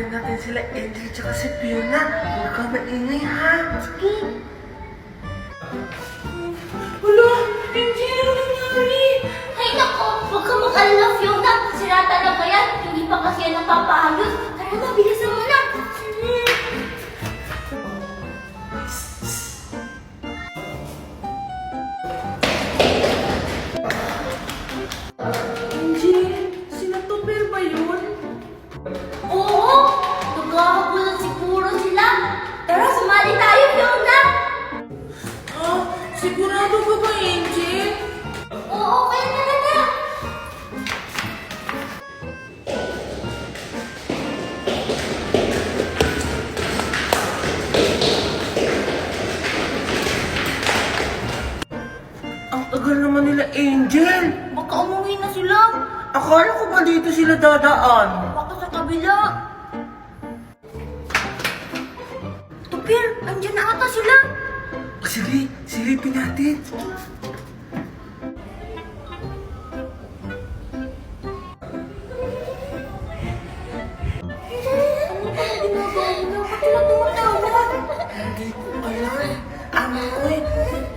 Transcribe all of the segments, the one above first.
Hanapin natin sila Angel tsaka si Fiona. Huwag ka maingay ha. Sige. Wala! Angel! Ano nangyari? Ay nako, huwag kang mag-alala, Fiona. Sira talaga yan. Hindi pa kasi yan napapaayos. Tara na, bilisan mo na. Angel! Sila Tupir ba yun? Oo, naghahabulan siguro sila. Tara, sumali tayo, Fiona. Ah, sigurado ba ba, Angel? Oo, kaya tara na. Ang tagal naman nila, Angel! Baka umuwi na sila. Akala ko ba dito sila dadaan? Baka sa kabila. Tupir, andyan na ata sila. Sige, silipin natin. Hindi ko alam. Amoy,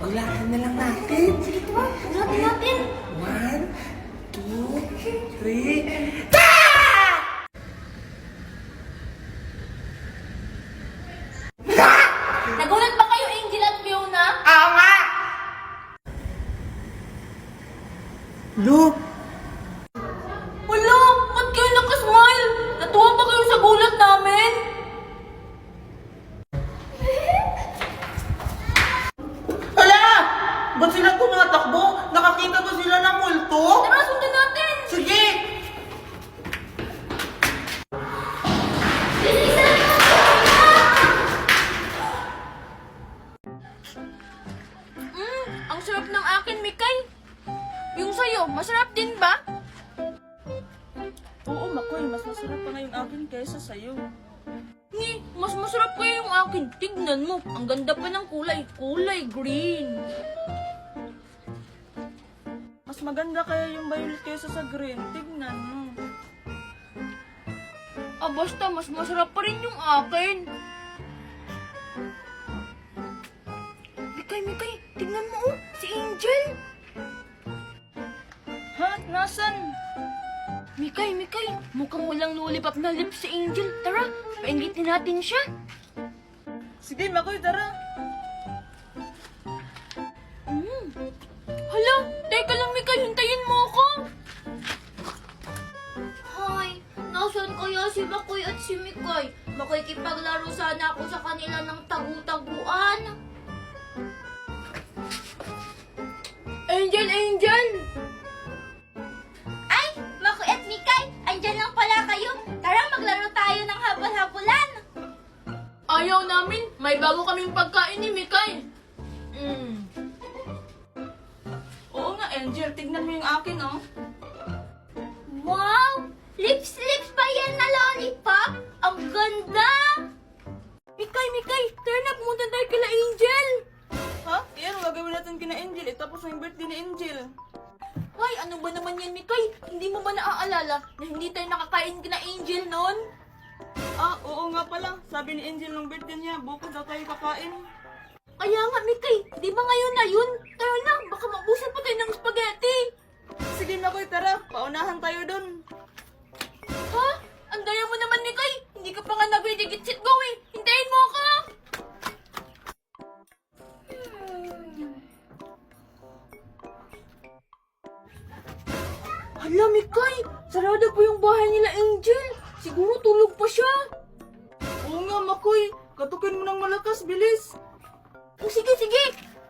ulakan na lang natin. Sige, tuwa. Ulatin natin. 1, 2, 3. Nagulat ba kayo, Angel at Fiona? Oo nga! Lu, Wala! Ba't kayo nakasmile? Natuwa ba kayo sa gulat namin? hala! Ba't sila tumatakbo? Nakakita ba sila ng multo? Tara, sundan natin! Sige! Ang sarap ng akin, Mikay. Yung sa'yo, masarap din ba? Oo, Makoy, mas masarap pa nga yung akin kaysa sa'yo. Mas masarap kaya yung akin. Tignan mo, ang ganda pa ng kulay. Kulay green. Mas maganda kaya yung violet kaysa sa green. Tignan mo. Basta mas masarap pa rin yung akin. Mikay, tignan mo oh, si Angel. Ha? Nasaan? Mikay, mukhang walang lollipop na lips si Angel. Tara, paingitin natin siya. Sige, Makoy, tara. Hala, teka lang Mikay, hintayin mo ako. Hoy, nasaan kaya si Makoy at si Mikay? Makikipaglaro sana ako sa kanila ng tagu-taguan. Angel! Ay, Makoy at Mikay, andyan lang pala kayo. Tara, maglaro tayo ng habol-habulan. Ayaw namin, may bago kaming pagkain ni Mikay. Oo nga, Angel. Tignan mo yung akin, oh. Wow! Lips ba yan na lollipop? Ang ganda! Mikay, tara na, pumunta tayo kila Angel. Ha? Yan, gagawin natin kina Angel. Tapos na yung birthday ni Angel. Ay, ano ba naman yan, Mikay? Hindi mo ba naaalala na hindi tayo nakakain kina Angel noon? Ah, oo nga pala. Sabi ni Angel nung birthday niya, bukas daw tayo kakain. Kaya nga, Mikay, di ba ngayon na yun? Tara na, baka mabusan pa tayo ng spaghetti. Sige, Makoy, tara. Paunahan tayo dun. Ha? Ang daya mo naman, Mikay. Hindi ka pa nga nag-ready-get-set go eh. Hintayin mo ako. Hala, Mikay! Sarado po yung bahay nila Angel. Siguro tulog pa siya. Oo nga, Makoy. Katukin mo ng malakas, bilis. O sige!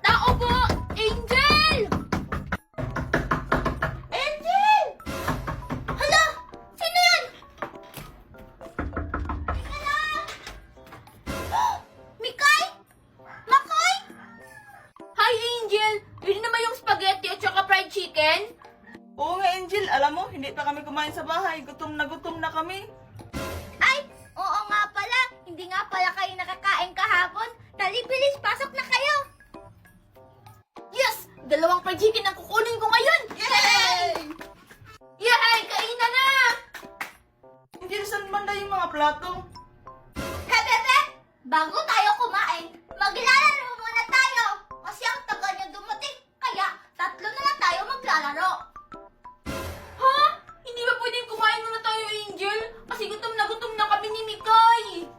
Tao po! Angel! Angel! Hala! Sino yan? Teka lang! Mikay? Makoy? Hi, Angel! Pwede naman yung spaghetti at saka fried chicken? Oo nga, Angel. Alam mo, hindi pa kami kumain sa bahay. Gutom na kami. Ay! Oo nga pala! Hindi nga pala kayo nakakain kahapon. Dali, bilis! Pasok na kayo! Yes! 2 fried chicken ang kukunin ko ngayon! Yay! Yay! Kain na! Angel, saan banda yung mga plato. Bebe! Bago tayo kumain, maglalaro muna tayo. Kasi ang tagal niya dumating, kaya 3 na lang tayo maglalaro. Ha? Hindi ba pwedeng kumain muna tayo, Angel? Kasi gutom na kami ni Mikay.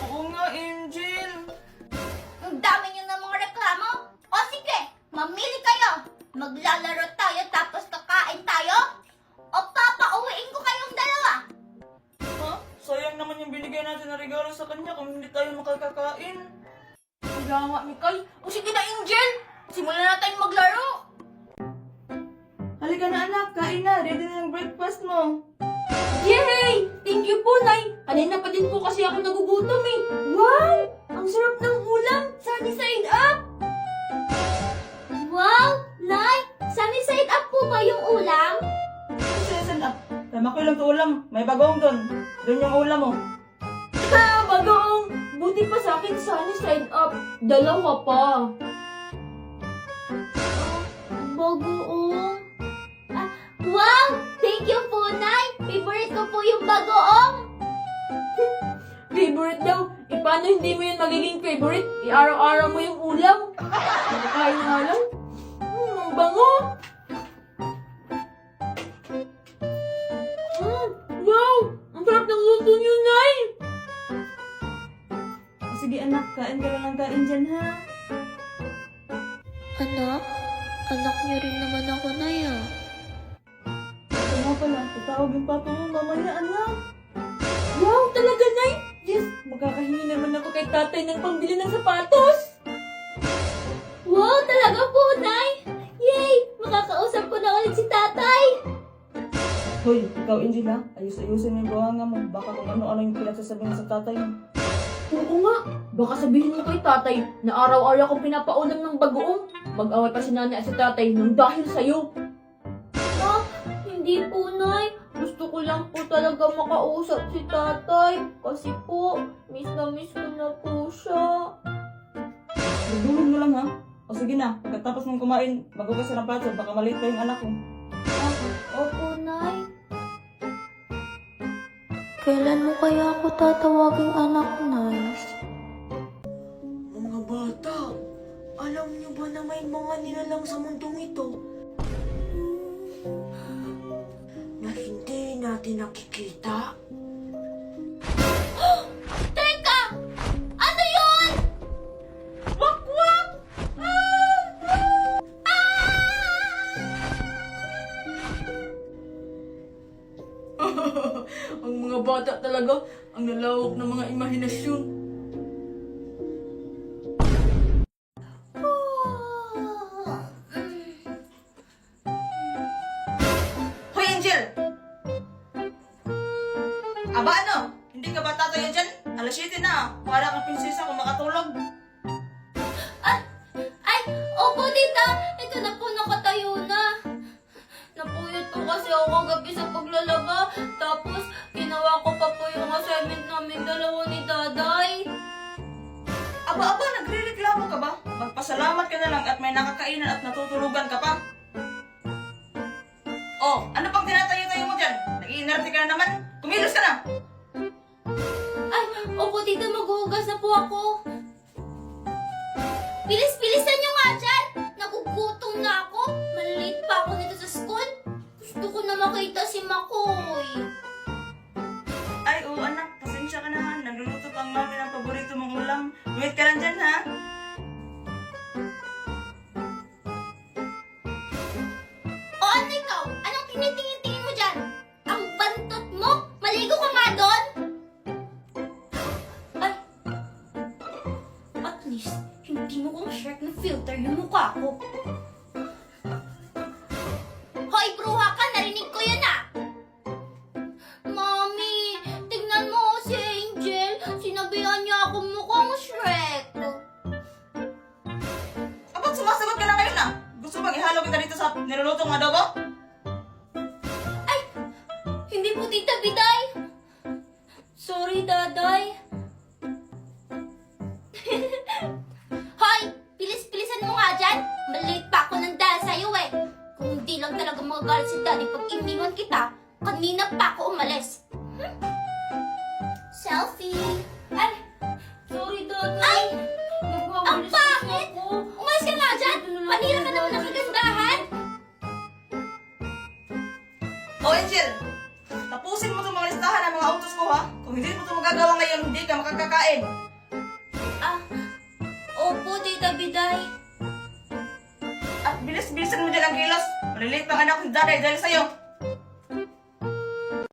Oo nga, Angel. Ang dami niyo ng mga reklamo. O sige, mamili kayo. Maglalaro tayo tapos kakain tayo? O papauwiin ko kayong dalawa? Ha? Sayang naman yung binigay natin na regalo sa kanya kung hindi tayo makakakain. Kaya nga, Mikay. O sige na, Angel. Simulan na tayong maglaro. Halika na anak, kain na. Ready na yung breakfast mo. Yay! Thank you po, Nay. Kanina pa din po kasi ako nagugutom eh. Wow! Ang sarap ng ulam. Sunny side up! Wow! Nay! Sunny side up po ba yung ulam? Saan na? Tama ko lang to ulam. May bagong doon. Doon yung ulam mo. Ha! Bagoong! Buti pa sa akin sunny side up. Dalawa pa. Bagoong? Ah, wow! Thank you po, Nay! Favorite ko po yung bagoong. Favorite daw? E paano hindi mo yun magiging favorite? I-araw-araw mo yung ulam. Nakakain nga lang. Ang bango! Wow! Ang sarap ng luto niyo, Nay! O sige anak, kain ka lang ng kain dyan ha. Anak? Anak niyo rin naman ako na yan. Ito nga pala, tatawag yung papa mo mamaya anak. Wow! Talaga, Nay! Yes! Magkakahingi naman ako kay tatay ng pambili ng sapatos! Wow! Talaga po, Nay! Yay! Makakausap ko na ulit si tatay! Hoy, ikaw Angel ha. Ayus-ayusin mo yung buhanga mo. Baka kung ano-ano yung pinagsasabihin sa tatay mo. Oo nga! Baka sabihin mo kay tatay na araw-araw akong pinapaulam ng bagoong. Mag-away pa si nanay at si tatay nang dahil sa'yo. Ah, hindi po, Nay. Gusto ko lang po talaga makausap si tatay. Kasi po, miss ko na po siya. Duduhin mo lang ha. O sige na, pagkatapos mong kumain, magugas ka ng plato. Baka maliit pa yung anak mo. Opo, Nay. Kailan mo kaya ako tatawaging anak, Nice? Mga bata, alam niyo ba na may mga nilalang sa mundong ito? Na hindi natin nakikita? Teka! Ano yun? Wakwak! Ang mga bata talaga, ang lalawak ng mga imahinasyon. Hoy, Angel! Aba ano? Hindi ka ba tatayo dyan? Alas 7 na. Para kang prinsesa kung makatulog. Ay, opo, tita. Ito na po, nakatayo na. Napuyot po kasi ako kagabi sa paglalaba. Tapos, ginawa ko pa po yung assignment namin dalawa ni Daday. Aba, nagre-reklamo ka ba? Magpasalamat ka na lang at may nakakainan at natutulugan ka pa. Oh, ano pang tinatayo-tayo mo dyan? Nag-iinarte ka na naman? Kumilos ka na! Ay, opo, tita, maghuhugas na po ako. Bilis-bilisan nyo nga dyan! Nagugutom na ako. Malilate pa ako nito sa school. Gusto ko na makita si Makoy. Ay, oo anak, pasensya ka na ha. Nagluluto pa ang mami ng paborito mong ulam. Wait ka lang dyan ha. O ano ikaw? Anong tinitingin-tingin mo dyan? Ang bantot mo? Maligo ka nga doon? Ay, at least, hindi mo kong shirt na filter yung mukha ko. Hoy, bruha ka! Narinig ko yun ah! Mami, tignan mo si Angel. Sinabihan niya ako mukhang Shrek. Aba't sumasagot ka na ngayon ah? Gusto bang ihalo kita dito sa nilulutong adobo? Ay! Hindi po, Tita Biday! Sorry, Daday. Hoy! Bilis-bilisan mo nga dyan! Malate pa ako ng dahil sa'yo eh! Kung hindi lang talaga magagalit si Daddy pag iniwan kita, kanina pa ako umalis. Selfie! Ay! Sorry, tatay! Ang pangit! Umayos ka nga dyan! Panira ka naman ng kagandahan! Oh, Angel! Tapusin mo itong mga listahan ng mga utos ko, ha? Kung hindi mo ito magagawa ngayon, hindi ka makakakain. Opo, Tita Biday. At bilis-bilisan mo dyan ang kilos. Maliliit pang anak ko si Daday dahil sa'yo.